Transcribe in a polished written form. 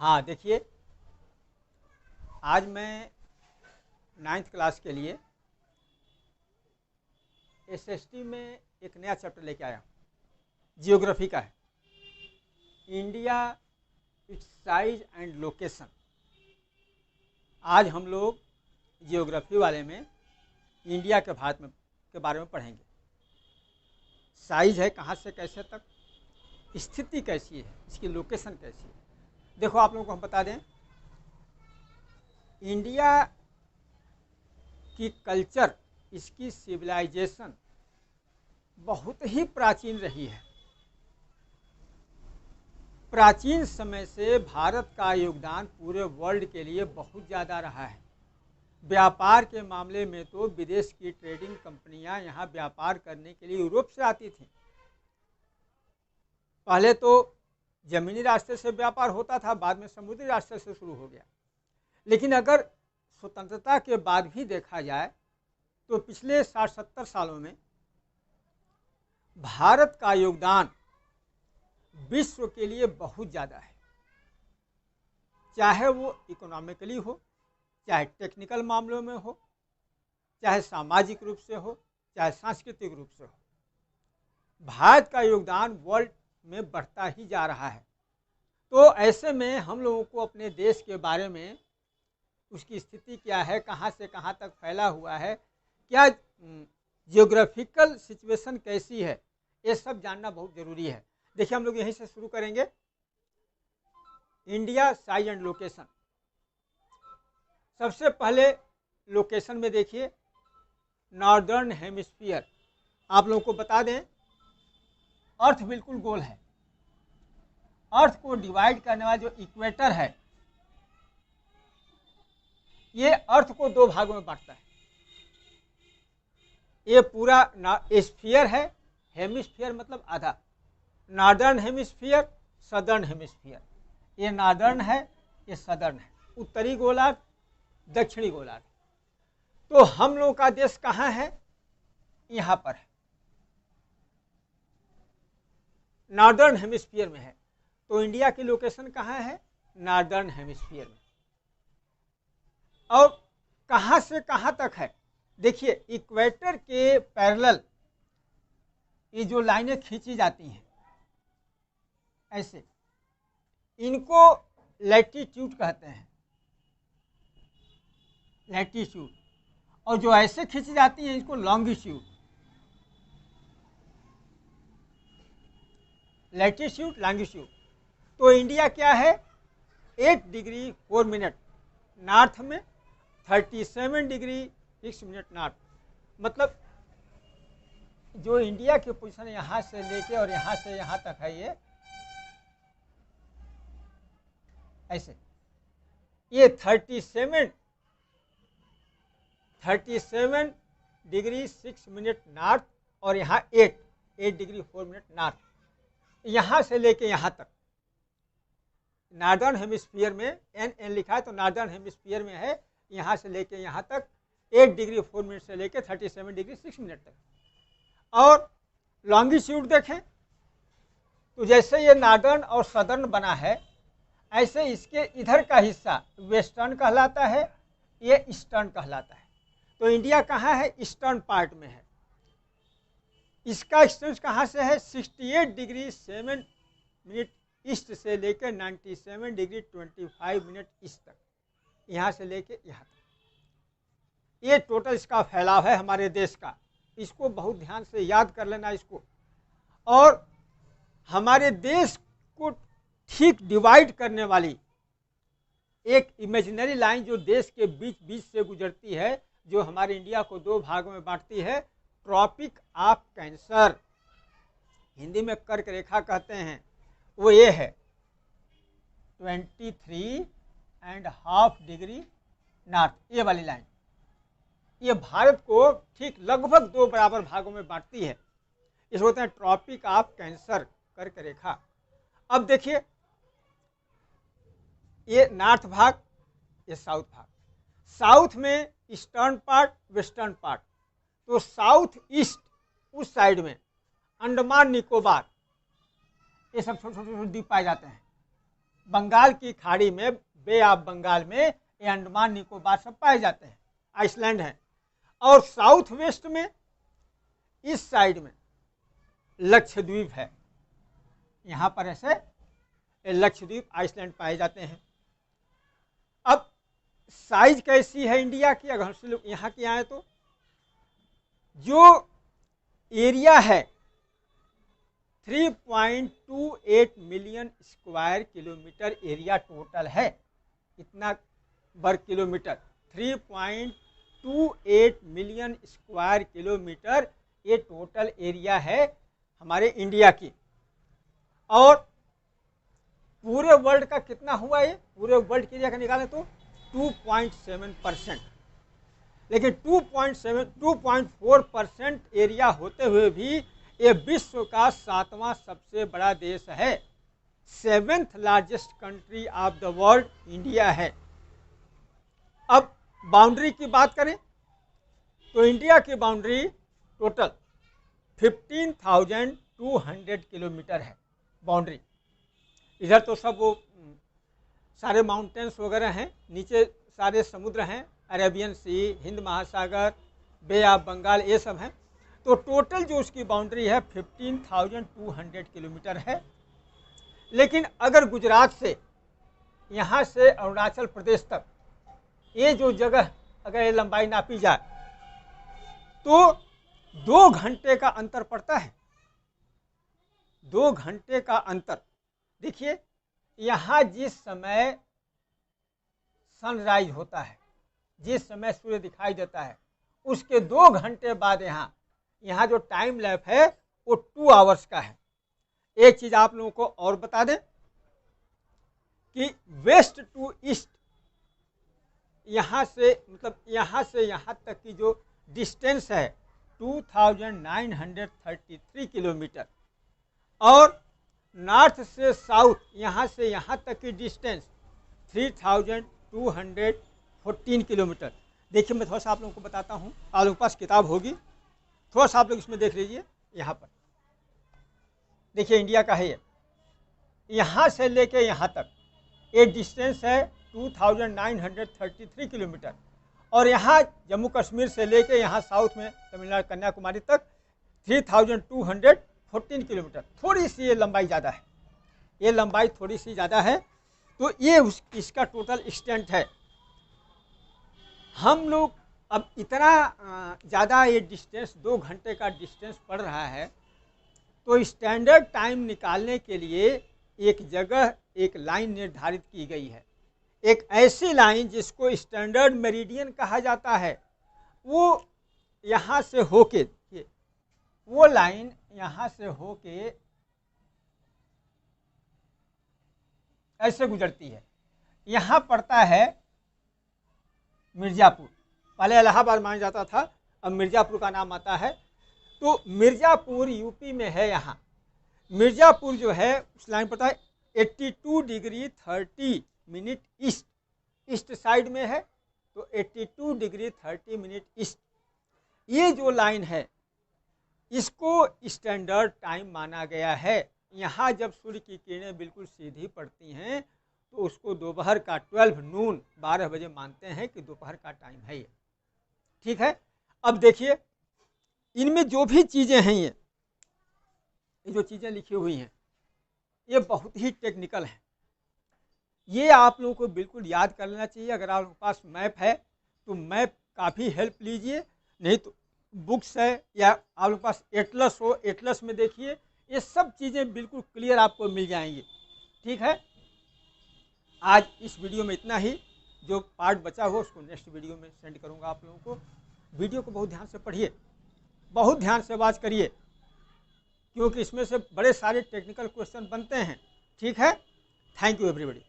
हाँ देखिए, आज मैं 9th क्लास के लिए एसएसटी में एक नया चैप्टर लेके आया हूँ। जियोग्राफी का है, India, it's size and location. आज हम लोग जियोग्राफी वाले में इंडिया के भारत में के बारे में पढ़ेंगे। साइज है कहाँ से कैसे तक, स्थिति कैसी है, इसकी लोकेशन कैसी है। देखो आप लोगों को हम बता दें, इंडिया की कल्चर, इसकी सिविलाइजेशन बहुत ही प्राचीन रही है। प्राचीन समय से भारत का योगदान पूरे वर्ल्ड के लिए बहुत ज़्यादा रहा है। व्यापार के मामले में तो विदेश की ट्रेडिंग कंपनियां यहाँ व्यापार करने के लिए यूरोप से आती थी। पहले तो जमीनी रास्ते से व्यापार होता था, बाद में समुद्री रास्ते से शुरू हो गया। लेकिन अगर स्वतंत्रता के बाद भी देखा जाए तो पिछले 60-70 सालों में भारत का योगदान विश्व के लिए बहुत ज़्यादा है। चाहे वो इकोनॉमिकली हो, चाहे टेक्निकल मामलों में हो, चाहे सामाजिक रूप से हो, चाहे सांस्कृतिक रूप से हो, भारत का योगदान वर्ल्ड में बढ़ता ही जा रहा है। तो ऐसे में हम लोगों को अपने देश के बारे में, उसकी स्थिति क्या है, कहाँ से कहाँ तक फैला हुआ है, क्या जियोग्राफिकल सिचुएशन कैसी है, ये सब जानना बहुत ज़रूरी है। देखिए, हम लोग यहीं से शुरू करेंगे। India, size and location. सबसे पहले लोकेशन में देखिए, नॉर्दर्न हेमिस्फीयर। आप लोगों को बता दें, अर्थ बिल्कुल गोल है। अर्थ को डिवाइड करने वाला जो इक्वेटर है, ये अर्थ को दो भागों में बांटता है। ये पूरा स्फीयर है, हेमिस्फीयर मतलब आधा। Northern hemisphere, southern hemisphere. ये नॉर्दर्न है, ये सदर्न है। उत्तरी गोलार्ध, दक्षिणी गोलार्ध। तो हम लोगों का देश कहाँ है? यहाँ पर है, नॉर्दर्न हेमिस्फीयर में है। तो इंडिया की लोकेशन कहाँ है? नॉर्दर्न हेमिस्फीयर में। और कहाँ से कहाँ तक है? देखिए, इक्वेटर के पैरेलल ये जो लाइनें खींची जाती हैं ऐसे, इनको लैटिट्यूड कहते हैं, लैटिट्यूड। और जो ऐसे खींची जाती हैं इसको लॉन्गिट्यूड। Latitude, longitude. तो इंडिया क्या है? 8 डिग्री 4 मिनट नॉर्थ में, 37 डिग्री 6 मिनट नॉर्थ। मतलब जो इंडिया की पोजीशन यहाँ से लेके और यहाँ से यहाँ तक है, ये ऐसे, ये 37 डिग्री 6 मिनट नॉर्थ, और यहाँ 8 डिग्री 4 मिनट नॉर्थ। यहाँ से लेके यहाँ तक नॉर्दर्न हेमिस्फीयर में, एन लिखा है तो नॉर्दर्न हेमिस्फीयर में है। यहाँ से लेके यहाँ तक 8 डिग्री 4 मिनट से लेके 37 डिग्री 6 मिनट तक। और लॉन्गिट्यूड देखें तो जैसे ये नॉर्दर्न और सदर्न बना है, ऐसे इसके इधर का हिस्सा वेस्टर्न कहलाता है, ये ईस्टर्न कहलाता है। तो इंडिया कहाँ है? ईस्टर्न पार्ट में है। इसका एक्सटेंस कहाँ से है? 68 डिग्री 7 मिनट ईस्ट से लेकर 97 डिग्री 25 मिनट ईस्ट तक, यहाँ से लेकर यहाँ तक। ये टोटल इसका फैलाव है हमारे देश का। इसको बहुत ध्यान से याद कर लेना इसको। और हमारे देश को ठीक डिवाइड करने वाली एक इमेजिनरी लाइन जो देश के बीच बीच से गुजरती है, जो हमारे इंडिया को दो भागों में बांटती है, ट्रॉपिक ऑफ कैंसर, हिंदी में कर्क रेखा कहते हैं, वो ये है 23.5 डिग्री नॉर्थ। ये वाली लाइन ये भारत को ठीक लगभग दो बराबर भागों में बांटती है। इसको बोलते हैं ट्रॉपिक ऑफ कैंसर, कर्क रेखा। अब देखिए, ये नॉर्थ भाग, ये साउथ भाग। साउथ में ईस्टर्न पार्ट, वेस्टर्न पार्ट। तो साउथ ईस्ट उस साइड में अंडमान निकोबार, ये सब छोटे छोटे द्वीप पाए जाते हैं। बंगाल की खाड़ी में, बे ऑफ बंगाल में ये अंडमान निकोबार सब पाए जाते हैं, आइसलैंड है। और साउथ वेस्ट में इस साइड में लक्षद्वीप है, यहाँ पर ऐसे लक्षद्वीप आइसलैंड पाए जाते हैं। अब साइज कैसी है इंडिया की, अगर हम लोग यहाँ की आए तो जो एरिया है 3.28 million square kilometre area total है, इतना वर्ग किलोमीटर 3.28 मिलियन स्क्वायर किलोमीटर ये टोटल एरिया है हमारे इंडिया की। और पूरे वर्ल्ड का कितना हुआ, ये पूरे वर्ल्ड के एरिया का निकालें तो 2.7%, लेकिन 2.4% एरिया होते हुए भी ये विश्व का 7वां सबसे बड़ा देश है। 7th largest country of the world India है। अब बाउंड्री की बात करें तो इंडिया की बाउंड्री टोटल 15,200 किलोमीटर है बाउंड्री। इधर तो सब वो सारे माउंटेन्स वगैरह हैं, नीचे सारे समुद्र हैं, अरेबियन सी, हिंद महासागर, बे ऑफ बंगाल, ये सब हैं। तो टोटल जो उसकी बाउंड्री है 15,200 किलोमीटर है। लेकिन अगर गुजरात से यहाँ से अरुणाचल प्रदेश तक ये जो जगह अगर ये लंबाई नापी जाए तो 2 घंटे का अंतर पड़ता है। 2 घंटे का अंतर। देखिए यहाँ जिस समय सनराइज होता है, जिस समय सूर्य दिखाई देता है, उसके 2 घंटे बाद यहाँ जो टाइम लैप है वो 2 आवर्स का है। एक चीज आप लोगों को और बता दें कि वेस्ट टू ईस्ट यहाँ से मतलब यहाँ से यहाँ तक की जो डिस्टेंस है 2,933 किलोमीटर, और नॉर्थ से साउथ यहाँ से यहाँ तक की डिस्टेंस 3,214 किलोमीटर। देखिए मैं थोड़ा सा आप लोगों को बताता हूँ, आप लोगों के पास किताब होगी, थोड़ा सा आप लोग इसमें देख लीजिए। यहाँ पर देखिए इंडिया का है ये, यहाँ से लेके यहाँ तक ये डिस्टेंस है 2,933 किलोमीटर, और यहाँ जम्मू कश्मीर से लेके यहाँ साउथ में तमिलनाडु कन्याकुमारी तक 3,214 किलोमीटर। थोड़ी सी ये लंबाई ज़्यादा है, ये लंबाई थोड़ी सी ज़्यादा है। तो ये इसका टोटल एक्सटेंट है। हम लोग अब इतना ज़्यादा ये डिस्टेंस 2 घंटे का डिस्टेंस पड़ रहा है, तो स्टैंडर्ड टाइम निकालने के लिए एक जगह एक लाइन निर्धारित की गई है, एक ऐसी लाइन जिसको स्टैंडर्ड मेरिडियन कहा जाता है। वो यहाँ से होके, वो लाइन यहाँ से होके ऐसे गुजरती है, यहाँ पड़ता है मिर्ज़ापुर। पहले इलाहाबाद माना जाता था, अब मिर्ज़ापुर का नाम आता है। तो मिर्ज़ापुर यूपी में है। यहाँ मिर्ज़ापुर जो है उस लाइन पड़ता है 82 degree 30 minute east, east side में है, तो 82 डिग्री 30 मिनट ईस्ट। ये जो लाइन है इसको स्टैंडर्ड टाइम माना गया है। यहाँ जब सूर्य की किरणें बिल्कुल सीधी पड़ती हैं तो उसको दोपहर का 12 नून 12 बजे मानते हैं कि दोपहर का टाइम है ये। ठीक है। अब देखिए इनमें जो भी चीज़ें हैं, ये जो चीज़ें लिखी हुई हैं ये बहुत ही टेक्निकल हैं। ये आप लोगों को बिल्कुल याद कर लेना चाहिए। अगर आप लोगों के पास मैप है तो मैप काफ़ी हेल्प लीजिए, नहीं तो बुक्स है या आप लोगों के पास एटलस हो, एटलस में देखिए, ये सब चीज़ें बिल्कुल क्लियर आपको मिल जाएंगी। ठीक है। आज इस वीडियो में इतना ही। जो पार्ट बचा हो उसको नेक्स्ट वीडियो में सेंड करूंगा आप लोगों को। वीडियो को बहुत ध्यान से पढ़िए, बहुत ध्यान से वॉच करिए, क्योंकि इसमें से बड़े सारे टेक्निकल क्वेश्चन बनते हैं। ठीक है। Thank you everybody.